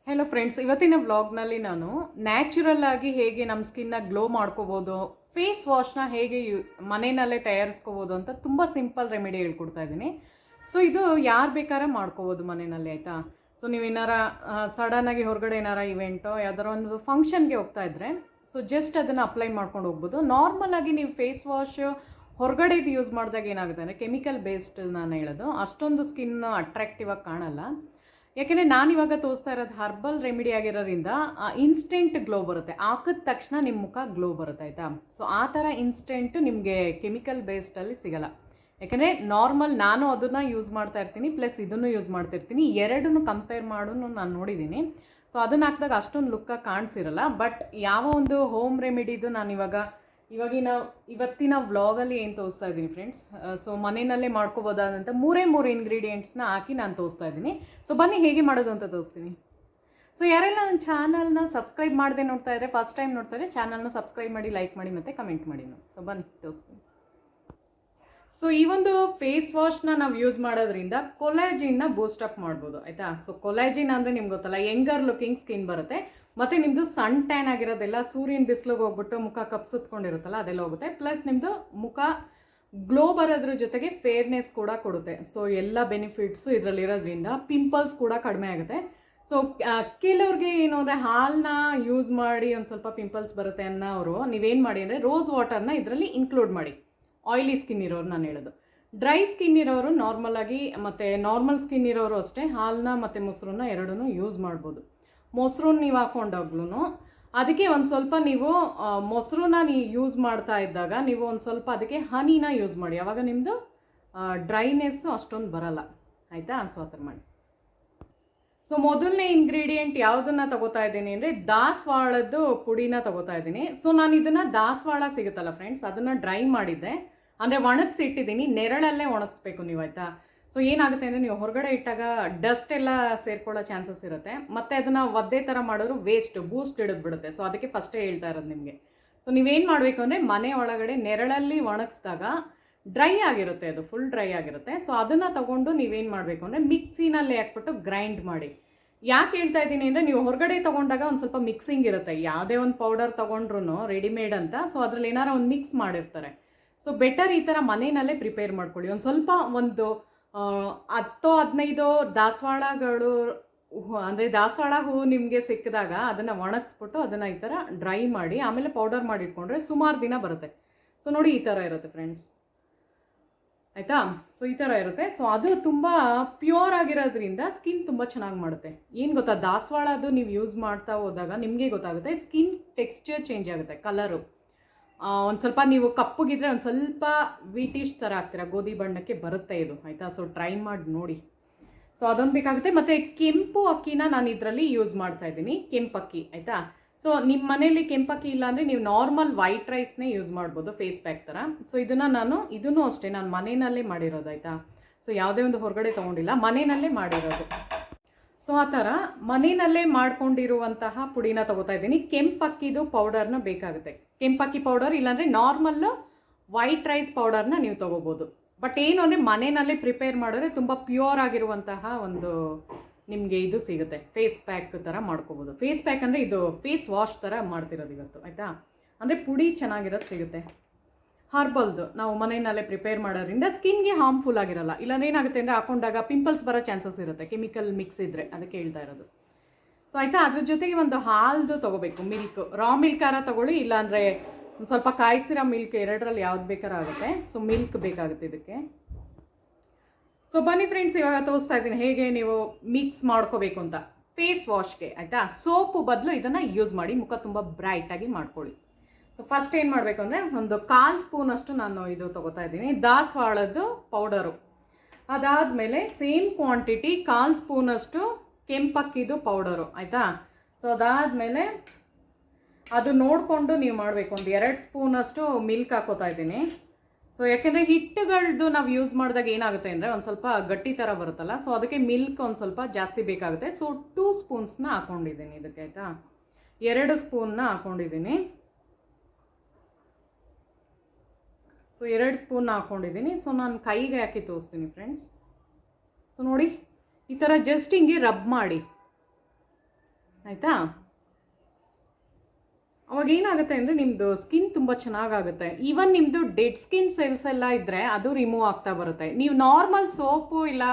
Hello friends, ಇವತ್ತಿನ ವ್ಲಾಗ್ನಲ್ಲಿ ನಾನು natural ಆಗಿ ಹೇಗೆ ನಮ್ಮ ಸ್ಕಿನ್ನ ಗ್ಲೋ ಮಾಡ್ಕೋಬೋದು, ಫೇಸ್ ವಾಶ್ನ ಹೇಗೆ ಮನೆಯಲ್ಲೇ ತಯಾರಿಸ್ಕೋಬೋದು ಅಂತ ತುಂಬ ಸಿಂಪಲ್ ರೆಮಿಡಿ ಹೇಳ್ಕೊಡ್ತಾ ಇದ್ದೀನಿ. ಸೊ ಇದು ಯಾರು ಬೇಕಾದ್ರೆ ಮಾಡ್ಕೋಬೋದು ಮನೆಯಲ್ಲಿ, ಆಯಿತಾ. ಸೊ ನೀವು ಏನಾರ ಸಡನ್ನಾಗಿ ಹೊರಗಡೆ ಏನಾರ ಇವೆಂಟೋ ಯಾವ್ದಾರ ಒಂದು ಫಂಕ್ಷನ್ಗೆ ಹೋಗ್ತಾ ಇದ್ದರೆ ಸೊ ಜಸ್ಟ್ ಅದನ್ನು ಅಪ್ಲೈ ಮಾಡ್ಕೊಂಡು ಹೋಗ್ಬೋದು. ನಾರ್ಮಲಾಗಿ ನೀವು ಫೇಸ್ ವಾಶ್ ಹೊರಗಡೆದು ಯೂಸ್ ಮಾಡಿದಾಗ ಏನಾಗುತ್ತೆ ಅಂದರೆ ಕೆಮಿಕಲ್ ಬೇಸ್ಡ್ ನಾನು ಹೇಳೋದು ಅಷ್ಟೊಂದು ಸ್ಕಿನ್ ಅಟ್ರಾಕ್ಟಿವ್ ಆಗಿ ಕಾಣಲ್ಲ. ಯಾಕೆಂದರೆ ನಾನಿವಾಗ ತೋರಿಸ್ತಾ ಇರೋದು ಹರ್ಬಲ್ ರೆಮಿಡಿ ಆಗಿರೋದ್ರಿಂದ ಇನ್ಸ್ಟೆಂಟ್ ಗ್ಲೋ ಬರುತ್ತೆ, ಹಾಕಿದ ತಕ್ಷಣ ನಿಮ್ಮ ಮುಖ ಗ್ಲೋ ಬರುತ್ತೆ, ಆಯಿತಾ. ಸೊ ಆ ಥರ ಇನ್ಸ್ಟೆಂಟ್ ನಿಮಗೆ ಕೆಮಿಕಲ್ ಬೇಸ್ಡಲ್ಲಿ ಸಿಗಲ್ಲ. ಯಾಕೆಂದರೆ ನಾರ್ಮಲ್ ನಾನು ಅದನ್ನು ಯೂಸ್ ಮಾಡ್ತಾ ಇರ್ತೀನಿ, ಪ್ಲಸ್ ಇದನ್ನು ಯೂಸ್ ಮಾಡ್ತಿರ್ತೀನಿ, ಎರಡನ್ನೂ ಕಂಪೇರ್ ಮಾಡೋನು ನಾನು ನೋಡಿದ್ದೀನಿ. ಸೊ ಅದನ್ನು ಹಾಕಿದಾಗ ಅಷ್ಟೊಂದು ಲುಕ್ಕಾಗಿ ಕಾಣಿಸಿರಲ್ಲ. ಬಟ್ ಯಾವ ಒಂದು ಹೋಮ್ ರೆಮಿಡಿದು ನಾನು ಇವತ್ತಿನ ವ್ಲಾಗಲ್ಲಿ ಏನು ತೋರಿಸ್ತಾ ಇದ್ದೀನಿ ಫ್ರೆಂಡ್ಸ್, ಸೊ ಮನೆಯಲ್ಲೇ ಮಾಡ್ಕೋಬೋದಾದಂಥ ಮೂರು ಇಂಗ್ರೀಡಿಯೆಂಟ್ಸ್ನ ಹಾಕಿ ನಾನು ತೋರಿಸ್ತಾ ಇದ್ದೀನಿ. ಸೊ ಬನ್ನಿ ಹೇಗೆ ಮಾಡೋದು ಅಂತ ತೋರಿಸ್ತೀನಿ. ಸೊ ಯಾರೆಲ್ಲ ನನ್ನ ಚಾನಲ್ನ ಸಬ್ಸ್ಕ್ರೈಬ್ ಮಾಡದೆ ನೋಡ್ತಾ ಇದ್ದರೆ, ಫಸ್ಟ್ ಟೈಮ್ ನೋಡ್ತಾ ಇದ್ದರೆ ಚಾನಲ್ನ ಸಬ್ಸ್ಕ್ರೈಬ್ ಮಾಡಿ, ಲೈಕ್ ಮಾಡಿ ಮತ್ತು ಕಮೆಂಟ್ ಮಾಡಿ ನೋಡಿ. ಸೊ ಬನ್ನಿ ತೋರಿಸ್ತೀನಿ. ಸೊ ಈ ಒಂದು ಫೇಸ್ ವಾಶ್ನ ನಾವು ಯೂಸ್ ಮಾಡೋದ್ರಿಂದ ಕೊಲಾಜಿನ್ನ ಬೂಸ್ಟಪ್ ಮಾಡ್ಬೋದು, ಆಯಿತಾ. ಸೊ ಕೊಲಾಜಿನ್ ಅಂದರೆ ನಿಮ್ಗೆ ಗೊತ್ತಲ್ಲ, ಯಂಗರ್ ಲುಕಿಂಗ್ ಸ್ಕಿನ್ ಬರುತ್ತೆ. ಮತ್ತು ನಿಮ್ಮದು ಸನ್ ಟ್ಯಾನ್ ಆಗಿರೋದೆಲ್ಲ ಸೂರ್ಯನ ಬಿಸಿಲಿಗೆ ಹೋಗ್ಬಿಟ್ಟು ಮುಖ ಕಪ್ಸುತ್ಕೊಂಡಿರುತ್ತಲ್ಲ ಅದೆಲ್ಲ ಹೋಗುತ್ತೆ. ಪ್ಲಸ್ ನಿಮ್ಮದು ಮುಖ ಗ್ಲೋ ಬರೋದ್ರ ಜೊತೆಗೆ ಫೇರ್ನೆಸ್ ಕೂಡ ಕೊಡುತ್ತೆ. ಸೊ ಎಲ್ಲ ಬೆನಿಫಿಟ್ಸು ಇದರಲ್ಲಿರೋದ್ರಿಂದ ಪಿಂಪಲ್ಸ್ ಕೂಡ ಕಡಿಮೆ ಆಗುತ್ತೆ. ಸೊ ಕೆಲವ್ರಿಗೆ ಏನು ಅಂದರೆ ಹಾಲನ್ನ ಯೂಸ್ ಮಾಡಿ ಒಂದು ಸ್ವಲ್ಪ ಪಿಂಪಲ್ಸ್ ಬರುತ್ತೆ ಅನ್ನೋರು ನೀವೇನು ಮಾಡಿ ಅಂದರೆ ರೋಸ್ ವಾಟರ್ನ ಇದರಲ್ಲಿ ಇನ್ಕ್ಲೂಡ್ ಮಾಡಿ. ಆಯಿಲಿ ಸ್ಕಿನ್ ಇರೋರು ನಾನು ಹೇಳೋದು. ಡ್ರೈ ಸ್ಕಿನ್ ಇರೋರು ನಾರ್ಮಲಾಗಿ ಮತ್ತು ನಾರ್ಮಲ್ ಸ್ಕಿನ್ ಇರೋರು ಅಷ್ಟೇ ಹಾಲನ್ನ ಮತ್ತು ಮೊಸರನ್ನ ಎರಡೂ ಯೂಸ್ ಮಾಡ್ಬೋದು. ಮೊಸರನ್ನ ನೀವು ಹಾಕೊಂಡಾಗ್ಲೂ ಅದಕ್ಕೆ ಒಂದು ಸ್ವಲ್ಪ ನೀವು ಮೊಸರನ್ನ ಯೂಸ್ ಮಾಡ್ತಾ ಇದ್ದಾಗ ನೀವು ಒಂದು ಸ್ವಲ್ಪ ಅದಕ್ಕೆ ಹನಿನ ಯೂಸ್ ಮಾಡಿ, ಆವಾಗ ನಿಮ್ಮದು ಡ್ರೈನೆಸ್ಸು ಅಷ್ಟೊಂದು ಬರಲ್ಲ, ಆಯಿತಾ. ಸೊ ಆ ಥರ ಮಾಡಿ. ಸೊ ಮೊದಲನೇ ಇಂಗ್ರೀಡಿಯೆಂಟ್ ಯಾವುದನ್ನು ತಗೋತಾ ಇದ್ದೀನಿ ಅಂದರೆ ದಾಸವಾಳದ್ದು ಪುಡಿನ ತಗೋತಾ ಇದ್ದೀನಿ. ಸೊ ನಾನು ಇದನ್ನು ದಾಸವಾಳ ಸಿಗುತ್ತಲ್ಲ ಫ್ರೆಂಡ್ಸ್, ಅದನ್ನು ಡ್ರೈ ಮಾಡಿದ್ದೆ, ಅಂದರೆ ಒಣಗಿಸಿ ಇಟ್ಟಿದ್ದೀನಿ, ನೆರಳಲ್ಲೇ ಒಣಗಿಸ್ಬೇಕು ನೀವು, ಆಯಿತಾ. ಸೊ ಏನಾಗುತ್ತೆ ಅಂದರೆ ನೀವು ಹೊರಗಡೆ ಇಟ್ಟಾಗ ಡಸ್ಟ್ ಎಲ್ಲ ಸೇರ್ಕೊಳ್ಳೋ ಚಾನ್ಸಸ್ ಇರುತ್ತೆ, ಮತ್ತು ಅದನ್ನು ಒದ್ದೆ ಥರ ಮಾಡಿದ್ರು ಬೂಸ್ಟ್ ಹಿಡಿದ್ಬಿಡುತ್ತೆ. ಸೊ ಅದಕ್ಕೆ ಫಸ್ಟೇ ಹೇಳ್ತಾ ಇರೋದು ನಿಮಗೆ. ಸೊ ನೀವೇನು ಮಾಡಬೇಕು ಅಂದರೆ ಮನೆ ಒಳಗಡೆ ನೆರಳಲ್ಲಿ ಒಣಗಿಸಿದಾಗ ಡ್ರೈ ಆಗಿರುತ್ತೆ, ಅದು ಫುಲ್ ಡ್ರೈ ಆಗಿರುತ್ತೆ. ಸೊ ಅದನ್ನು ತೊಗೊಂಡು ನೀವೇನು ಮಾಡಬೇಕು ಅಂದರೆ ಮಿಕ್ಸಿನಲ್ಲಿ ಹಾಕ್ಬಿಟ್ಟು ಗ್ರೈಂಡ್ ಮಾಡಿ. ಯಾಕೆ ಹೇಳ್ತಾ ಇದ್ದೀನಿ ಅಂದರೆ ನೀವು ಹೊರಗಡೆ ತೊಗೊಂಡಾಗ ಒಂದು ಸ್ವಲ್ಪ ಮಿಕ್ಸಿಂಗ್ ಇರುತ್ತೆ, ಯಾವುದೇ ಒಂದು ಪೌಡರ್ ತೊಗೊಂಡ್ರು ರೆಡಿಮೇಡ್ ಅಂತ, ಸೊ ಅದರಲ್ಲಿ ಏನಾರ ಒಂದು ಮಿಕ್ಸ್ ಮಾಡಿರ್ತಾರೆ. ಸೊ ಬೆಟರ್ ಈ ಥರ ಮನೆಯಲ್ಲೇ ಪ್ರಿಪೇರ್ ಮಾಡ್ಕೊಳ್ಳಿ. ಒಂದು ಸ್ವಲ್ಪ ಒಂದು 10-15 ದಾಸವಾಳಗಳು ಅಂದರೆ ದಾಸವಾಳ ಹೂವು ನಿಮಗೆ ಸಿಕ್ಕಿದಾಗ ಅದನ್ನು ಒಣಗಿಸ್ಬಿಟ್ಟು ಅದನ್ನು ಈ ಥರ ಡ್ರೈ ಮಾಡಿ ಆಮೇಲೆ ಪೌಡರ್ ಮಾಡಿ ಇಟ್ಕೊಂಡ್ರೆ ಸುಮಾರು ದಿನ ಬರುತ್ತೆ. ಸೊ ನೋಡಿ ಈ ಥರ ಇರುತ್ತೆ ಫ್ರೆಂಡ್ಸ್, ಆಯಿತಾ. ಸೊ ಈ ಥರ ಇರುತ್ತೆ. ಸೊ ಅದು ತುಂಬ ಪ್ಯೂರ್ ಆಗಿರೋದ್ರಿಂದ ಸ್ಕಿನ್ ತುಂಬ ಚೆನ್ನಾಗಿ ಮಾಡುತ್ತೆ. ಏನು ಗೊತ್ತಾ, ದಾಸವಾಳದು ನೀವು ಯೂಸ್ ಮಾಡ್ತಾ ಹೋದಾಗ ನಿಮಗೆ ಗೊತ್ತಾಗುತ್ತೆ ಸ್ಕಿನ್ ಟೆಕ್ಸ್ಚರ್ ಚೇಂಜ್ ಆಗುತ್ತೆ, ಕಲರು ಒಂದು ಸ್ವಲ್ಪ ನೀವು ಕಪ್ಪಗಿದ್ರೆ ಒಂದು ಸ್ವಲ್ಪ ವೀಟಿಶ್ ಥರ ಆಗ್ತೀರಾ, ಗೋಧಿ ಬಣ್ಣಕ್ಕೆ ಬರುತ್ತೆ ಇದು, ಆಯಿತಾ. ಸೊ ಟ್ರೈ ಮಾಡಿ ನೋಡಿ. ಸೊ ಅದೊಂದು ಬೇಕಾಗುತ್ತೆ. ಮತ್ತು ಕೆಂಪು ಅಕ್ಕಿನ ನಾನು ಇದರಲ್ಲಿ ಯೂಸ್ ಮಾಡ್ತಾ ಇದ್ದೀನಿ, ಕೆಂಪಕ್ಕಿ, ಆಯಿತಾ. ಸೊ ನಿಮ್ಮ ಮನೇಲಿ ಕೆಂಪಕ್ಕಿ ಇಲ್ಲ ಅಂದರೆ ನೀವು ನಾರ್ಮಲ್ ವೈಟ್ ರೈಸ್ನೇ ಯೂಸ್ ಮಾಡ್ಬೋದು, ಫೇಸ್ ಪ್ಯಾಕ್ ಥರ. ಸೊ ಇದನ್ನು ಅಷ್ಟೇ ನಾನು ಮನೆಯಲ್ಲೇ ಮಾಡಿರೋದು, ಆಯಿತಾ. ಸೊ ಯಾವುದೇ ಒಂದು ಹೊರಗಡೆ ತೊಗೊಂಡಿಲ್ಲ, ಮನೆಯಲ್ಲೇ ಮಾಡಿರೋದು. ಸೊ ಆ ಥರ ಮನೆಯಲ್ಲೇ ಮಾಡ್ಕೊಂಡಿರುವಂತಹ ಪುಡಿನ ತೊಗೋತಾ ಇದ್ದೀನಿ. ಕೆಂಪಕ್ಕಿದು ಪೌಡರ್ನ ಬೇಕಾಗುತ್ತೆ, ಕೆಂಪಕ್ಕಿ ಪೌಡರ್ ಇಲ್ಲಾಂದರೆ ನಾರ್ಮಲ್ಲು ವೈಟ್ ರೈಸ್ ಪೌಡರ್ನ ನೀವು ತೊಗೋಬೋದು. ಬಟ್ ಏನು ಅಂದರೆ ಮನೆಯಲ್ಲೇ ಪ್ರಿಪೇರ್ ಮಾಡಿದ್ರೆ ತುಂಬ ಪ್ಯೂರ್ ಆಗಿರುವಂತಹ ಒಂದು ನಿಮಗೆ ಇದು ಸಿಗುತ್ತೆ, ಫೇಸ್ ಪ್ಯಾಕ್ ಥರ ಮಾಡ್ಕೋಬೋದು. ಫೇಸ್ ಪ್ಯಾಕ್ ಅಂದರೆ ಇದು ಫೇಸ್ ವಾಶ್ ಥರ ಮಾಡ್ತಿರೋದು ಇವತ್ತು, ಆಯಿತಾ. ಅಂದರೆ ಪುಡಿ ಚೆನ್ನಾಗಿರೋದು ಸಿಗುತ್ತೆ, ಹರ್ಬಲ್ದು ನಾವು ಮನೆಯಲ್ಲೇ ಪ್ರಿಪೇರ್ ಮಾಡೋದ್ರಿಂದ ಸ್ಕಿನ್ಗೆ ಹಾರ್ಮ್ಫುಲ್ ಆಗಿರಲ್ಲ. ಇಲ್ಲಾಂದ್ರೆ ಏನಾಗುತ್ತೆ ಅಂದರೆ ಹಾಕೊಂಡಾಗ ಪಿಂಪಲ್ಸ್ ಬರೋ ಚಾನ್ಸಸ್ ಇರುತ್ತೆ, ಕೆಮಿಕಲ್ ಮಿಕ್ಸ್ ಇದ್ದರೆ, ಅದಕ್ಕೆ ಹೇಳ್ತಾ ಇರೋದು. ಸೊ ಆಯಿತಾ. ಅದ್ರ ಜೊತೆಗೆ ಒಂದು ಹಾಲ್ದು ತೊಗೋಬೇಕು, ಮಿಲ್ಕ್, ರಾ ಮಿಲ್ಕಾರ ತೊಗೊಳ್ಳಿ, ಇಲ್ಲಾಂದರೆ ಒಂದು ಸ್ವಲ್ಪ ಕಾಯಿಸಿರೋ ಮಿಲ್ಕ್, ಎರಡರಲ್ಲಿ ಯಾವ್ದು ಬೇಕಾದ್ರೂ ಆಗುತ್ತೆ. ಸೊ ಮಿಲ್ಕ್ ಬೇಕಾಗುತ್ತೆ ಇದಕ್ಕೆ. ಸೊ ಬನ್ನಿ ಫ್ರೆಂಡ್ಸ್, ಇವಾಗ ತೋರಿಸ್ತಾ ಇದ್ದೀನಿ ಹೇಗೆ ನೀವು ಮಿಕ್ಸ್ ಮಾಡ್ಕೋಬೇಕು ಅಂತ ಫೇಸ್ ವಾಶ್ಗೆ, ಆಯಿತಾ. ಸೋಪು ಬದಲು ಇದನ್ನು ಯೂಸ್ ಮಾಡಿ, ಮುಖ ತುಂಬ ಬ್ರೈಟಾಗಿ ಮಾಡ್ಕೊಳ್ಳಿ. ಸೊ ಫಸ್ಟ್ ಏನು ಮಾಡಬೇಕು ಅಂದರೆ ಒಂದು 1/4 ಸ್ಪೂನಷ್ಟು ನಾನು ಇದು ತೊಗೋತಾ ಇದ್ದೀನಿ ದಾಸವಾಳದ್ದು ಪೌಡರು. ಅದಾದಮೇಲೆ ಸೇಮ್ ಕ್ವಾಂಟಿಟಿ 1/4 ಸ್ಪೂನಷ್ಟು ಕೆಂಪಕ್ಕಿದು ಪೌಡರು, ಆಯಿತಾ. ಸೊ ಅದಾದಮೇಲೆ ಅದು ನೋಡಿಕೊಂಡು ನೀವು ಮಾಡಬೇಕು. ಒಂದು 2 ಸ್ಪೂನಷ್ಟು ಮಿಲ್ಕ್ ಹಾಕೋತಾ ಇದ್ದೀನಿ. ಸೊ ಯಾಕೆಂದರೆ ಹಿಟ್ಟುಗಳದ್ದು ನಾವು ಯೂಸ್ ಮಾಡಿದಾಗ ಏನಾಗುತ್ತೆ ಅಂದರೆ ಒಂದು ಸ್ವಲ್ಪ ಗಟ್ಟಿ ಥರ ಬರುತ್ತಲ್ಲ, ಸೊ ಅದಕ್ಕೆ ಮಿಲ್ಕ್ ಒಂದು ಸ್ವಲ್ಪ ಜಾಸ್ತಿ ಬೇಕಾಗುತ್ತೆ. ಸೊ 2 ಸ್ಪೂನ್ಸ್ನ ಹಾಕ್ಕೊಂಡಿದ್ದೀನಿ ಇದಕ್ಕೆ, ಆಯಿತಾ. 2 ಸ್ಪೂನ್ನ ಹಾಕ್ಕೊಂಡಿದ್ದೀನಿ. ಸೊ 2 ಸ್ಪೂನ್ ಹಾಕ್ಕೊಂಡಿದ್ದೀನಿ. ಸೊ ನಾನು ಕೈಗೆ ಹಾಕಿ ತೋರಿಸ್ತೀನಿ ಫ್ರೆಂಡ್ಸ್. ಸೊ ನೋಡಿ ಈ ಥರ ಜಸ್ಟ್ ಹಿಂಗೆ ರಬ್ ಮಾಡಿ, ಆಯಿತಾ? ಅವಾಗ ಏನಾಗುತ್ತೆ ಅಂದರೆ ನಿಮ್ಮದು ಸ್ಕಿನ್ ತುಂಬ ಚೆನ್ನಾಗಾಗುತ್ತೆ. ಈವನ್ ನಿಮ್ಮದು ಡೆಡ್ ಸ್ಕಿನ್ ಸೆಲ್ಸ್ ಎಲ್ಲ ಇದ್ದರೆ ಅದು ರಿಮೂವ್ ಆಗ್ತಾ ಬರುತ್ತೆ. ನೀವು ನಾರ್ಮಲ್ ಸೋಪು ಇಲ್ಲ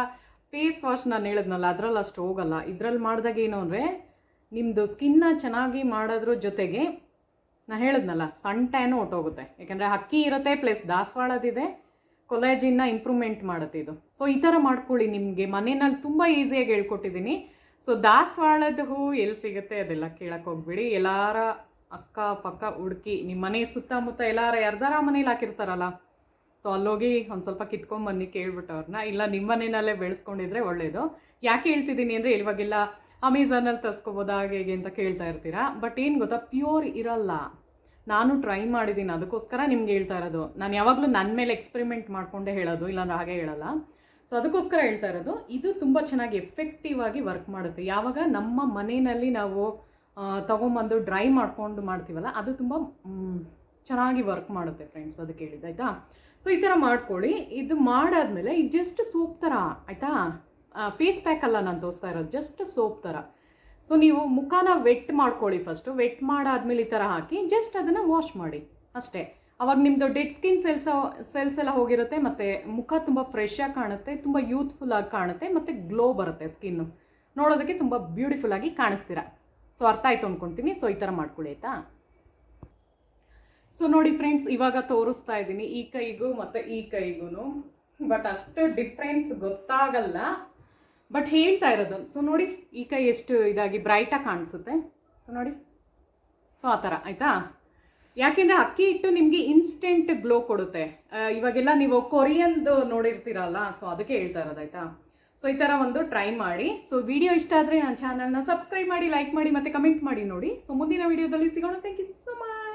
ಫೇಸ್ ವಾಶ್ ನಾನು ಹೇಳಿದ್ನಲ್ಲ ಅದರಲ್ಲಿ ಅಷ್ಟು ಹೋಗಲ್ಲ. ಇದರಲ್ಲಿ ಮಾಡಿದಾಗ ಏನು ಅಂದರೆ ನಿಮ್ಮದು ಸ್ಕಿನ್ನ ಚೆನ್ನಾಗಿ ಮಾಡೋದ್ರ ಜೊತೆಗೆ ನಾನು ಹೇಳಿದ್ನಲ್ಲ ಸನ್ ಟ್ಯಾನು ಹೊಟ್ಟೋಗುತ್ತೆ. ಯಾಕೆಂದರೆ ಅಕ್ಕಿ ಇರುತ್ತೆ ಪ್ಲಸ್ ದಾಸವಾಳದಿದೆ, ಕೊಲಾಜಿನ್ನ ಇಂಪ್ರೂವ್ಮೆಂಟ್ ಮಾಡುತ್ತೆ ಇದು. ಸೊ ಈ ಥರ ಮಾಡ್ಕೊಳ್ಳಿ. ನಿಮಗೆ ಮನೆಯಲ್ಲಿ ತುಂಬ ಈಸಿಯಾಗಿ ಹೇಳ್ಕೊಟ್ಟಿದ್ದೀನಿ. ಸೊ ದಾಸವಾಳದ ಹೂ ಎಲ್ಲಿ ಸಿಗುತ್ತೆ ಅದೆಲ್ಲ ಕೇಳಕ್ಕೆ ಹೋಗ್ಬಿಡಿ. ಎಲ್ಲಾರ ಅಕ್ಕಪಕ್ಕ ಹುಡುಕಿ ನಿಮ್ಮ ಮನೆ ಸುತ್ತಮುತ್ತ ಎಲ್ಲಾರ ಯಾರ್ದಾರ ಮನೇಲಿ ಹಾಕಿರ್ತಾರಲ್ಲ, ಸೊ ಅಲ್ಲೋಗಿ ಒಂದು ಸ್ವಲ್ಪ ಕಿತ್ಕೊಂಡ್ಬನ್ನಿ ಕೇಳ್ಬಿಟ್ಟು ಅವ್ರನ್ನ. ಇಲ್ಲ ನಿಮ್ಮ ಮನೆಯಲ್ಲೇ ಬೆಳೆಸ್ಕೊಂಡಿದ್ರೆ ಒಳ್ಳೆಯದು. ಯಾಕೆ ಹೇಳ್ತಿದ್ದೀನಿ ಅಂದರೆ ಇವಾಗೆಲ್ಲ ಅಮೆಝಾನಲ್ಲಿ ತರಿಸ್ಕೋಬೋದಾ ಹೇಗೆ ಅಂತ ಕೇಳ್ತಾ ಇರ್ತೀರಾ. ಬಟ್ ಏನು ಗೊತ್ತಾ, ಪ್ಯೂರ್ ಇರಲ್ಲ. ನಾನು ಟ್ರೈ ಮಾಡಿದ್ದೀನಿ, ಅದಕ್ಕೋಸ್ಕರ ನಿಮ್ಗೆ ಹೇಳ್ತಾ ಇರೋದು. ನಾನು ಯಾವಾಗಲೂ ನನ್ನ ಮೇಲೆ ಎಕ್ಸ್ಪೆರಿಮೆಂಟ್ ಮಾಡಿಕೊಂಡೇ ಹೇಳೋದು, ಇಲ್ಲಾಂದ್ರೆ ಹಾಗೆ ಹೇಳಲ್ಲ. ಸೊ ಅದಕ್ಕೋಸ್ಕರ ಹೇಳ್ತಾ ಇರೋದು. ಇದು ತುಂಬ ಚೆನ್ನಾಗಿ ಎಫೆಕ್ಟಿವ್ ಆಗಿ ವರ್ಕ್ ಮಾಡುತ್ತೆ. ಯಾವಾಗ ನಮ್ಮ ಮನೆಯಲ್ಲಿ ನಾವು ತೊಗೊಂಬಂದು ಡ್ರೈ ಮಾಡ್ಕೊಂಡು ಮಾಡ್ತೀವಲ್ಲ, ಅದು ತುಂಬ ಚೆನ್ನಾಗಿ ವರ್ಕ್ ಮಾಡುತ್ತೆ ಫ್ರೆಂಡ್ಸ್. ಅದಕ್ಕೆ ಹೇಳಿದ್ದು ಆಯಿತಾ. ಸೊ ಈ ಥರ ಮಾಡ್ಕೊಳ್ಳಿ. ಇದು ಮಾಡಾದ್ಮೇಲೆ ಇದು ಜಸ್ಟ್ ಸೋಪ್ ಥರ ಆಯಿತಾ, ಫೇಸ್ ಪ್ಯಾಕ್ ಅಲ್ಲ ನಾನು ತೋರಿಸ್ತಾ ಇರೋದು, ಜಸ್ಟ್ ಸೋಪ್ ಥರ. ಸೊ ನೀವು ಮುಖನ ವೆಟ್ ಮಾಡ್ಕೊಳ್ಳಿ ಫಸ್ಟು. ವೆಟ್ ಮಾಡಾದ್ಮೇಲೆ ಈ ಥರ ಹಾಕಿ ಜಸ್ಟ್ ಅದನ್ನು ವಾಶ್ ಮಾಡಿ ಅಷ್ಟೇ. ಅವಾಗ ನಿಮ್ಮದು ಡೆಡ್ ಸ್ಕಿನ್ ಸೆಲ್ಸ್ ಎಲ್ಲ ಹೋಗಿರುತ್ತೆ, ಮತ್ತು ಮುಖ ತುಂಬ ಫ್ರೆಶ್ಶಾಗಿ ಕಾಣುತ್ತೆ, ತುಂಬ ಯೂತ್ಫುಲ್ಲಾಗಿ ಕಾಣುತ್ತೆ, ಮತ್ತು ಗ್ಲೋ ಬರುತ್ತೆ ಸ್ಕಿನ್ನು. ನೋಡೋದಕ್ಕೆ ತುಂಬ ಬ್ಯೂಟಿಫುಲ್ಲಾಗಿ ಕಾಣಿಸ್ತೀರ. ಸೊ ಅರ್ಥ ಆಯಿತು ಅಂದ್ಕೊಳ್ತೀನಿ. ಸೊ ಈ ಥರ ಮಾಡ್ಕೊಳ್ಳಿ ಆಯಿತಾ. ಸೊ ನೋಡಿ ಫ್ರೆಂಡ್ಸ್, ಇವಾಗ ತೋರಿಸ್ತಾ ಇದ್ದೀನಿ ಈ ಕೈಗೂ ಮತ್ತು ಈ ಕೈಗೂ. ಬಟ್ ಅಷ್ಟು ಡಿಫ್ರೆನ್ಸ್ ಗೊತ್ತಾಗಲ್ಲ, ಬಟ್ ಹೇಳ್ತಾ ಇರೋದು. ಸೊ ನೋಡಿ ಈ ಕೈ ಎಷ್ಟು ಇದಾಗಿ ಬ್ರೈಟಾಗಿ ಕಾಣಿಸುತ್ತೆ. ಸೊ ನೋಡಿ, ಸೊ ಆ ಥರ ಆಯಿತಾ. ಯಾಕೆಂದರೆ ಅಕ್ಕಿ ಹಿಟ್ಟು ನಿಮಗೆ ಇನ್ಸ್ಟೆಂಟ್ ಗ್ಲೋ ಕೊಡುತ್ತೆ. ಇವಾಗೆಲ್ಲ ನೀವು ಕೊರಿಯನ್ದು ನೋಡಿರ್ತೀರಲ್ಲ, ಸೊ ಅದಕ್ಕೆ ಹೇಳ್ತಾ ಇರೋದು ಆಯಿತಾ. ಸೊ ಈ ಥರ ಒಂದು ಟ್ರೈ ಮಾಡಿ. ಸೊ ವಿಡಿಯೋ ಇಷ್ಟ ಆದರೆ ನನ್ನ ಚಾನಲ್ನ ಸಬ್ಸ್ಕ್ರೈಬ್ ಮಾಡಿ, ಲೈಕ್ ಮಾಡಿ ಮತ್ತು ಕಮೆಂಟ್ ಮಾಡಿ ನೋಡಿ. ಸೊ ಮುಂದಿನ ವಿಡಿಯೋದಲ್ಲಿ ಸಿಗೋಣ. Thank you so much.